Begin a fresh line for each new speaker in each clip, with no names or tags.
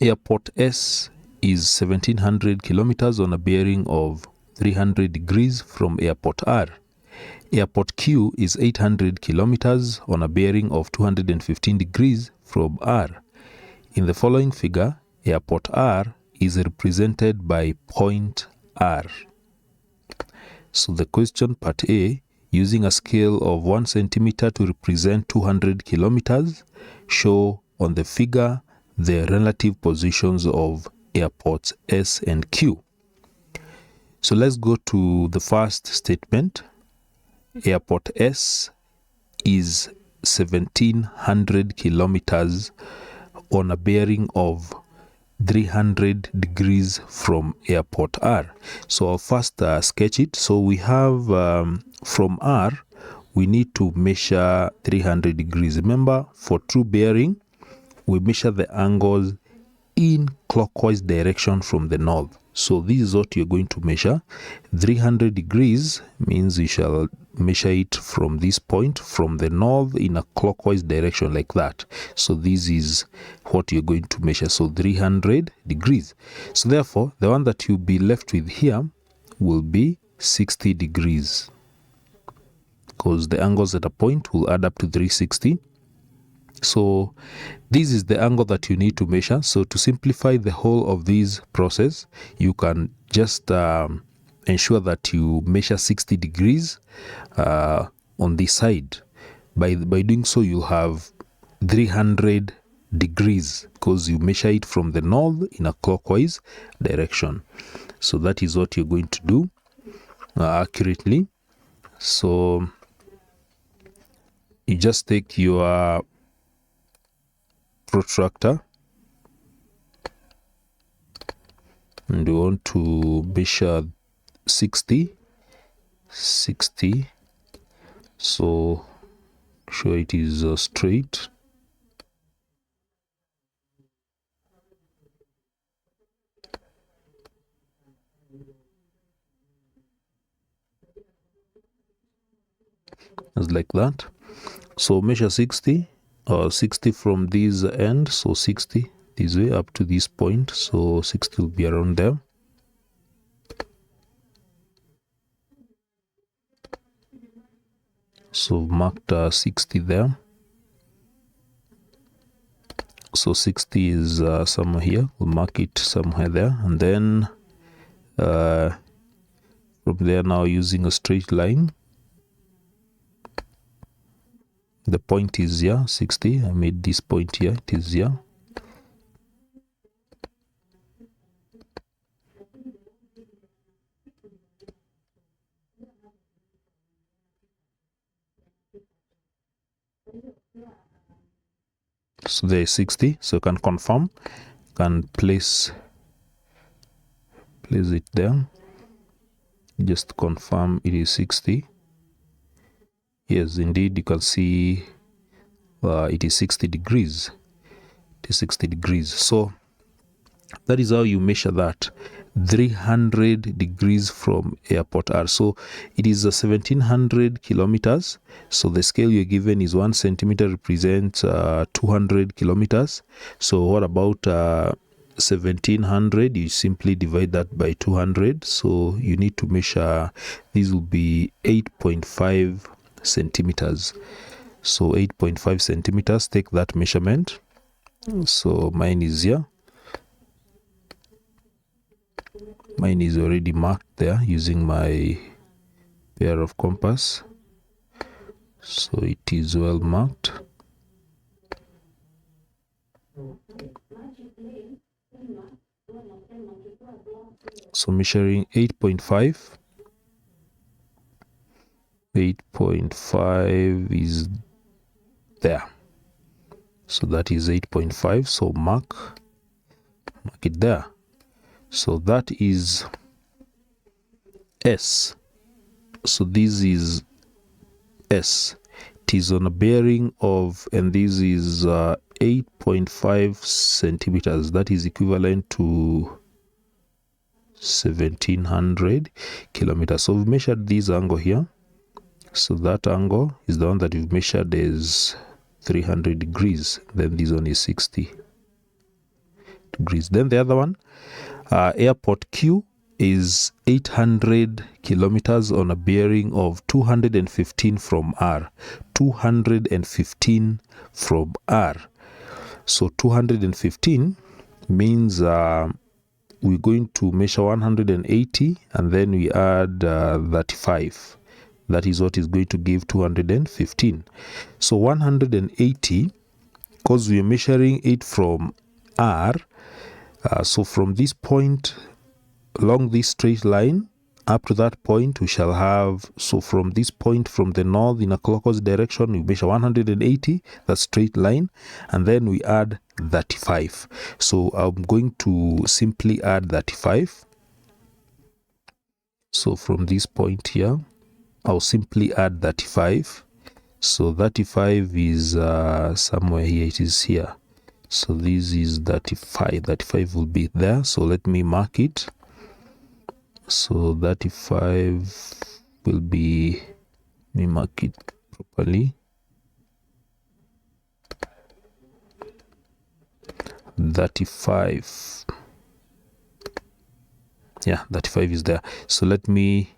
Airport S is 1700 kilometers on a bearing of 300 degrees from Airport R. Airport Q is 800 kilometers on a bearing of 215 degrees from R. In the following figure, Airport R is represented by point R. So the question part A, using a scale of 1 centimeter to represent 200 kilometers, show on the figure the relative positions of airports S and Q. So let's go to the first statement. Airport S is 1700 kilometers on a bearing of 300 degrees from Airport R. So I'll first sketch it. So we have from R, we need to measure 300 degrees. Remember, for true bearing, we measure the angles in clockwise direction from the north. So this is what you're going to measure. 300 degrees means you shall measure it from this point, from the north, in a clockwise direction like that. So this is what you're going to measure. So 300 degrees. So therefore, the one that you'll be left with here will be 60 degrees. Because the angles at a point will add up to 360. So this is the angle that you need to measure. So to simplify the whole of this process, you can just ensure that you measure 60 degrees on this side. By doing so, you'll have 300 degrees because you measure it from the north in a clockwise direction. So that is what you're going to do accurately. So you just take your protractor and you want to measure 60, so sure it is straight. It's like that. So measure 60 from this end, so 60 this way up to this point, so 60 will be around there. So marked 60 there. So 60 is somewhere here. We'll mark it somewhere there, and then from there, now using a straight line, the point is here, 60. I made this point here, it is here. So there is 60, so you can confirm, can place it there. Just confirm it is 60. Yes, indeed, you can see it is 60 degrees. It is 60 degrees. So that is how you measure that. 300 degrees from Airport R. So it is 1700 kilometers. So the scale you're given is 1 centimeter represents 200 kilometers. So what about 1700? You simply divide that by 200. So you need to measure, this will be 8.5 centimeters. So 8.5 centimeters, take that measurement. So mine is here. Mine is already marked there using my pair of compass. So it is well marked. So measuring 8.5. 8.5 is there. So that is 8.5. So mark it there. So that is S. So this is S. It is on a bearing of, and this is 8.5 centimeters. That is equivalent to 1700 kilometers. So we've measured this angle here. So that angle is the one that we've measured is 300 degrees. Then this one is 60. degrees. Then the other one, airport Q is 800 kilometers on a bearing of 215 from R. 215 from R. So 215 means we're going to measure 180 and then we add 35. That is what is going to give 215. So 180, because we're measuring it from R, so from this point along this straight line up to that point we shall have, so from this point from the north in a clockwise direction we measure 180, that straight line, and then we add 35. So I'm going to simply add 35. So from this point here I'll simply add 35. So 35 is somewhere here, it is here. So this is 35. 35 will be there. So let me mark it. So 35 will be, let me mark it properly. 35. Yeah, 35 is there. So let me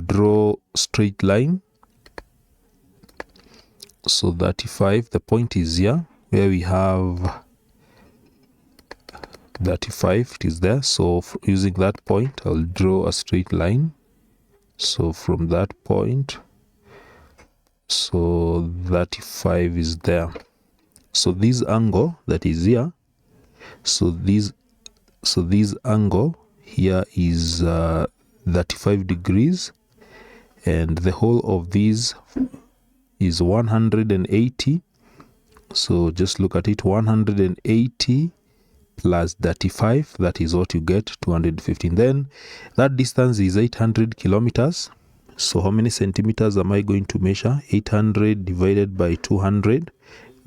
draw straight line. So 35, the point is here where we have 35, it is there. So using that point I'll draw a straight line. So from that point, so 35 is there. So this angle that is here, so this angle here is 35 degrees, and the whole of these is 180. So just look at it, 180 plus 35, that is what you get, 215. Then that distance is 800 kilometers. So how many centimeters am I going to measure? 800 divided by 200,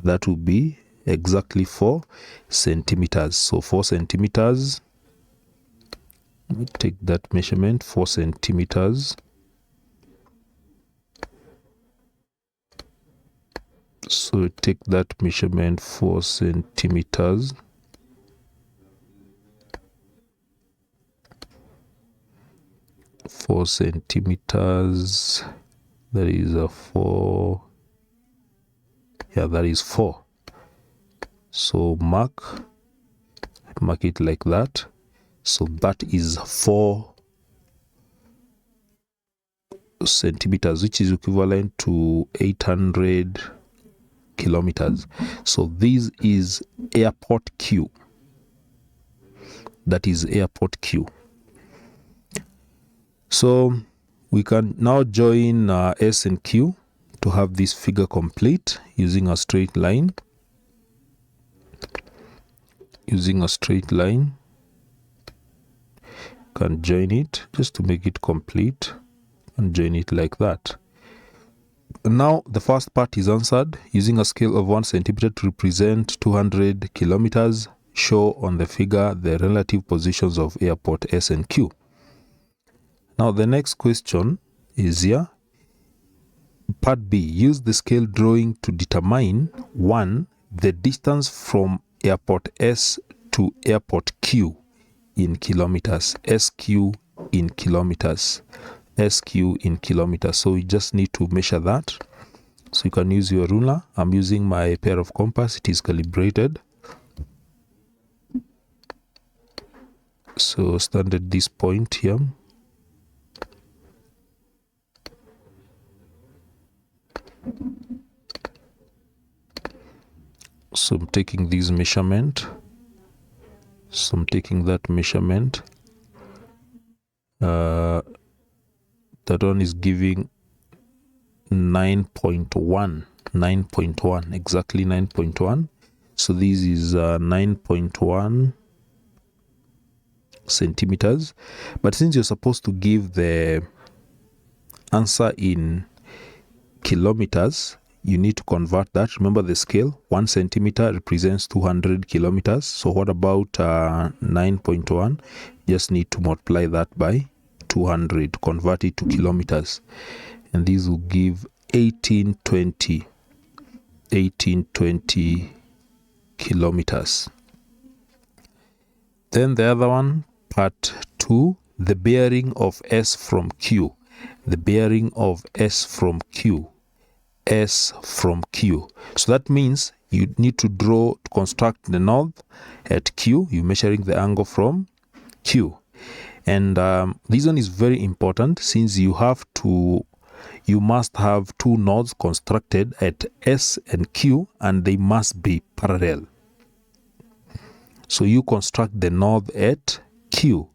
that will be exactly 4 centimeters. So 4 centimeters, let me take that measurement, 4 centimeters. So take that measurement, 4 centimeters. Four centimeters, that is a 4, yeah, that is 4. So mark it like that. So that is 4 centimeters, which is equivalent to 800 kilometers. So this is airport Q. That is airport Q. So we can now join S and Q to have this figure complete using a straight line. Using a straight line, can join it just to make it complete, and join it like that. Now the first part is answered. Using a scale of 1 centimeter to represent 200 kilometers, show on the figure the relative positions of airport S and Q. Now the next question is here. Part B, use the scale drawing to determine 1. The distance from airport S to airport Q in kilometers. SQ in kilometers. SQ in kilometers. So you just need to measure that. So you can use your ruler. I'm using my pair of compass. It is calibrated. So stand at this point here. So I'm taking this measurement. So I'm taking that measurement. That one is giving 9.1. 9.1, exactly 9.1. So this is 9.1 centimeters. But since you're supposed to give the answer in kilometers, you need to convert that. Remember the scale, 1 centimeter represents 200 kilometers. So what about 9.1? Just need to multiply that by 200, convert it to kilometers, and this will give 1820 kilometers. Then the other one, part 2, the bearing of S from Q. The bearing of S from Q. S from Q. So that means you need to construct the north at Q. You're measuring the angle from Q. And this one is very important, since you must have two nodes constructed at S and Q, and they must be parallel. So you construct the node at Q.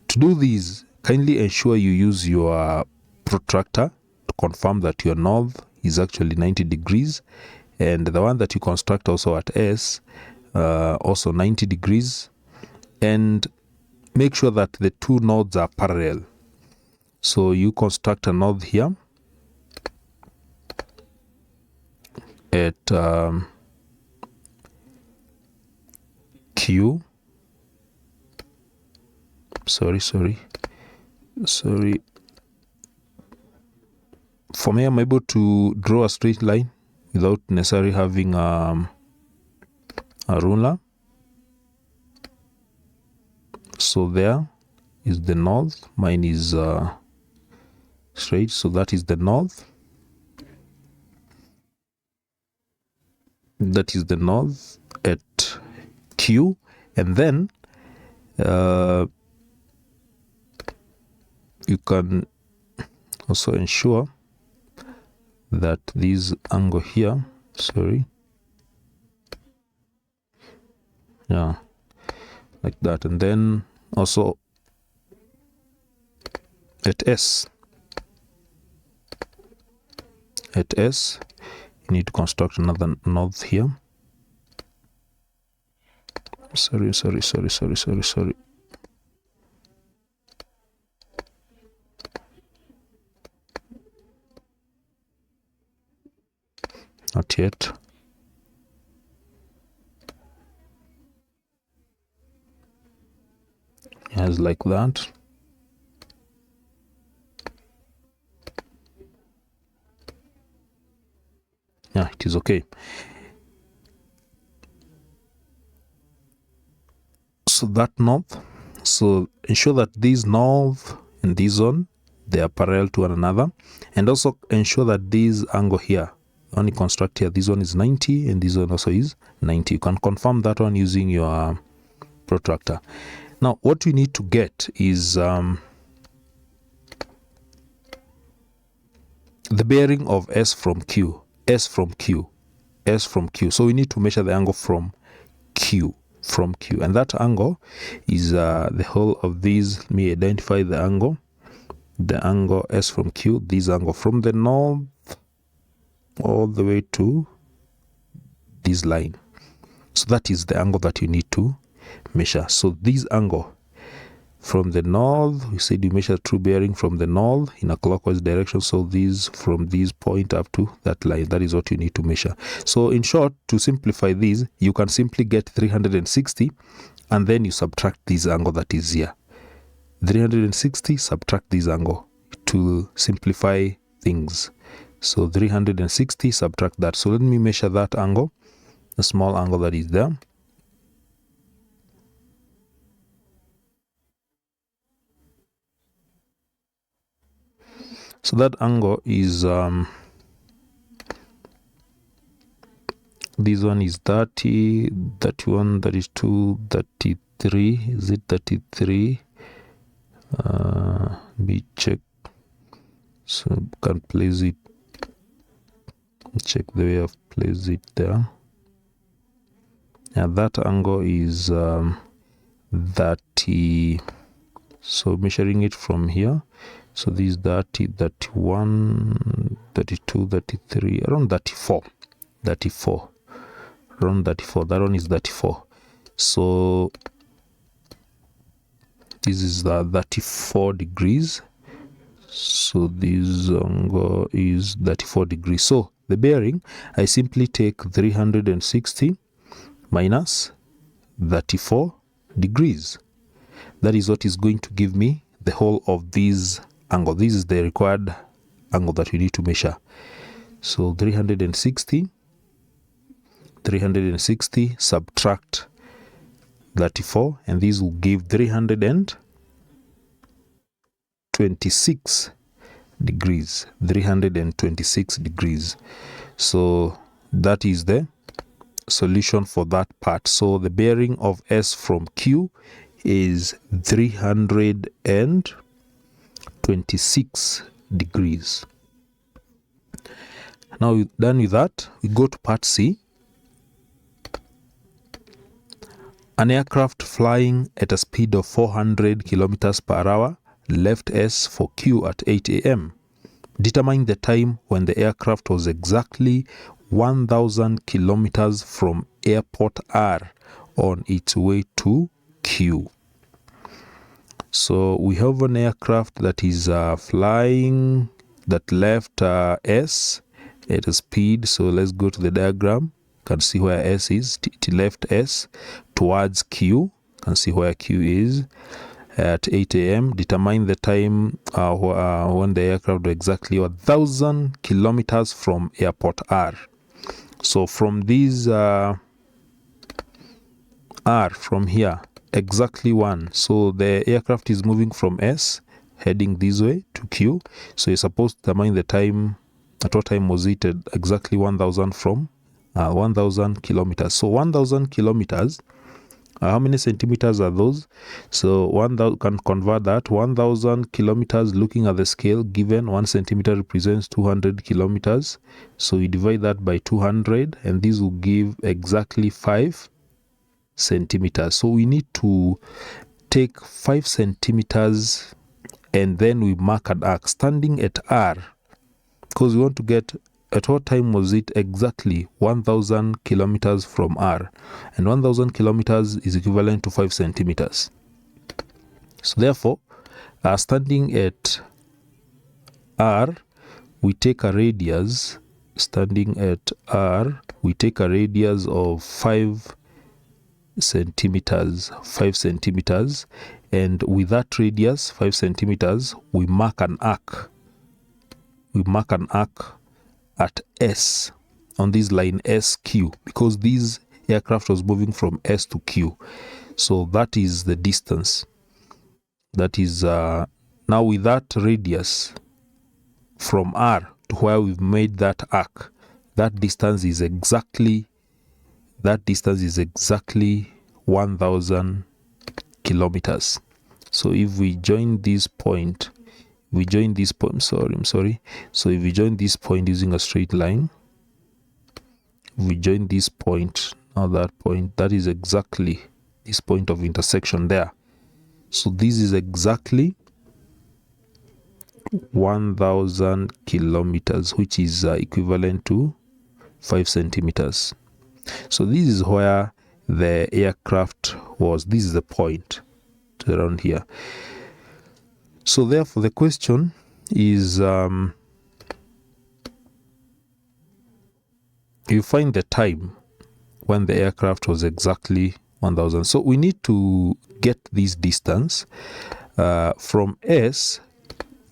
To do this, kindly ensure you use your protractor to confirm that your node is actually 90 degrees, and the one that you construct also at S also 90 degrees, and make sure that the two nodes are parallel. So you construct a node here at Q. Sorry. For me, I'm able to draw a straight line without necessarily having a ruler. So there is the north. Mine is straight, so that is the north. That is the north at Q, and then you can also ensure that this angle here, like that, and then also at S. At S, you need to construct another node here. Sorry. Not yet. Yes, like that. Yeah, it is okay. So that north, so ensure that this north and this one, they are parallel to one another, and also ensure that this angle here, only construct here, this one is 90 and this one also is 90. You can confirm that one using your protractor. Now what we need to get is the bearing of S from Q. So we need to measure the angle from Q, and that angle is the whole of these. Let me identify the angle S from Q, this angle from the north all the way to this line. So that is the angle that you need to measure. So this angle from the north, we said you measure true bearing from the north in a clockwise direction. So this, from this point up to that line, that is what you need to measure. So in short, to simplify this, you can simply get 360 and then you subtract this angle that is here. 360 subtract this angle to simplify things. So 360 subtract that. So let me measure that angle, the small angle that is there. So that angle is this one is 30, 31, 32, 33. Is it 33? Let me check. So can place it. Check the way I've placed it there. And that angle is 30. So measuring it from here. So this is 30, 31, 32, 33, around 34. Around 34. That one is 34. So this is the 34 degrees. So this angle is 34 degrees. So the bearing, I simply take 360 minus 34 degrees. That is what is going to give me the whole of this angle. This is the required angle that we need to measure. So 360 subtract 34, and this will give 326 degrees. 326 degrees. So that is the solution for that part. So the bearing of S from Q is 326 degrees. Now we're done with that, we go to part C. An aircraft flying at a speed of 400 kilometers per hour left S for Q at 8 a.m. Determine the time when the aircraft was exactly 1,000 kilometers from airport R on its way to Q. So we have an aircraft that is flying, that left S at a speed. So let's go to the diagram. You can see where S is. It left S towards Q. You can see where Q is at 8 a.m. Determine the time when the aircraft was exactly 1,000 kilometers from airport R. So from these R, from here, exactly 1. So the aircraft is moving from S heading this way to Q. So you're supposed to determine the time. At what time was it exactly 1,000 from 1,000 kilometers. So 1,000 kilometers, how many centimeters are those? So 1,000, can convert that. 1,000 kilometers, looking at the scale given, 1 centimeter represents 200 kilometers. So you divide that by 200, and this will give exactly 5 centimeters. So we need to take 5 centimeters and then we mark an arc standing at R, because we want to get at what time was it exactly 1,000 kilometers from R, and 1,000 kilometers is equivalent to 5 centimeters. So therefore, standing at R, we take a radius. Standing at R, we take a radius of 5 centimeters. 5 centimeters, and with that radius 5 centimeters, we mark an arc. We mark an arc at S on this line SQ, because this aircraft was moving from S to Q. So that is the distance. That is now with that radius from R to where we've made that arc, that distance is exactly 1,000 kilometers. So if we join this point, So if we join this point using a straight line, we join this point, now that point, that is exactly this point of intersection there. So this is exactly 1,000 kilometers, which is equivalent to 5 centimeters. So this is where the aircraft was. This is the point around here. So therefore the question is, you find the time when the aircraft was exactly 1,000. So we need to get this distance from S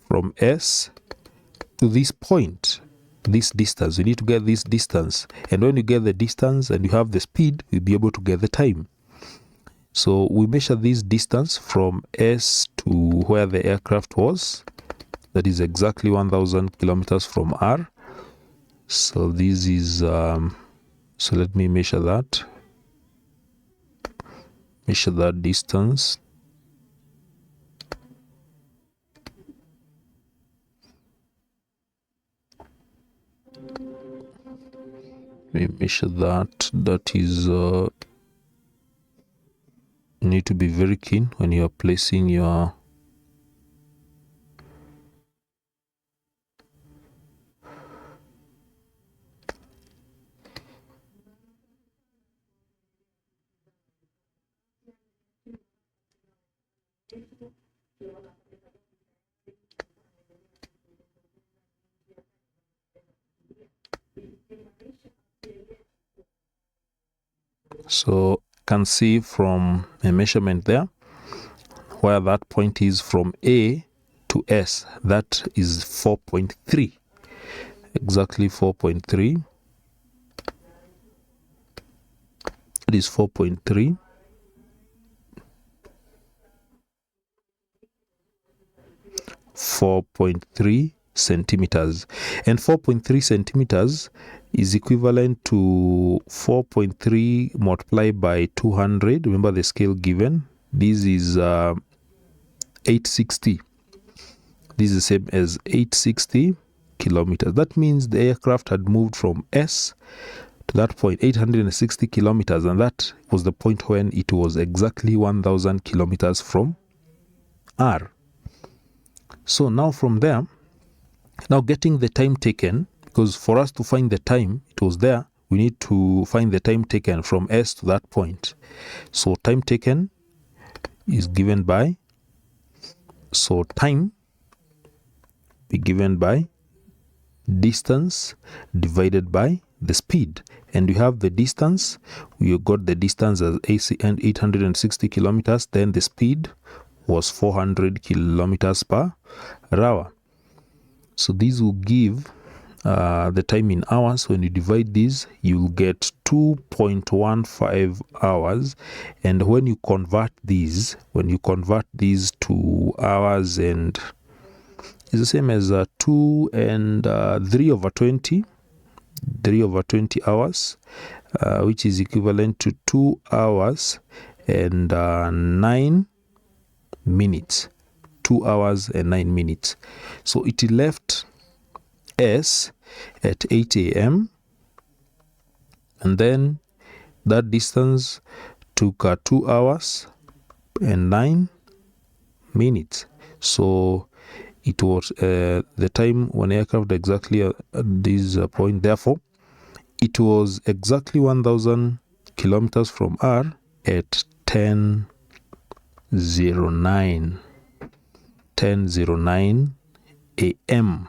to this point. This distance, we need to get this distance, and when you get the distance and you have the speed, you'll be able to get the time. So we measure this distance from S to where the aircraft was. That is exactly 1,000 kilometers from R. So this is so let me measure that distance. We measure that. That is you need to be very keen when you are placing your so can see from a measurement there, where that point is from A to S. That is 4.3. Exactly 4.3. It is 4.3. centimeters, and 4.3 centimeters is equivalent to 4.3 multiplied by 200. Remember the scale given. This is 860. This is the same as 860 kilometers. That means the aircraft had moved from S to that point, 860 kilometers, and that was the point when it was exactly 1,000 kilometers from R. So now from there, now getting the time taken, because for us to find the time, it was there, we need to find the time taken from S to that point. So time taken is given by, so time be given by distance divided by the speed. And we have the distance, we got the distance as 860 kilometers, then the speed was 400 kilometers per hour. So this will give the time in hours. When you divide these, you will get 2.15 hours. And when you convert these, to hours, and it's the same as 2 and 3 over 20 hours, which is equivalent to 2 hours and 9 minutes. 2 hours and 9 minutes. So it left S at 8 a.m. and then that distance took 2 hours and 9 minutes. So it was the time when aircraft exactly at this point. Therefore, it was exactly 1,000 kilometers from R at 10:09 a.m.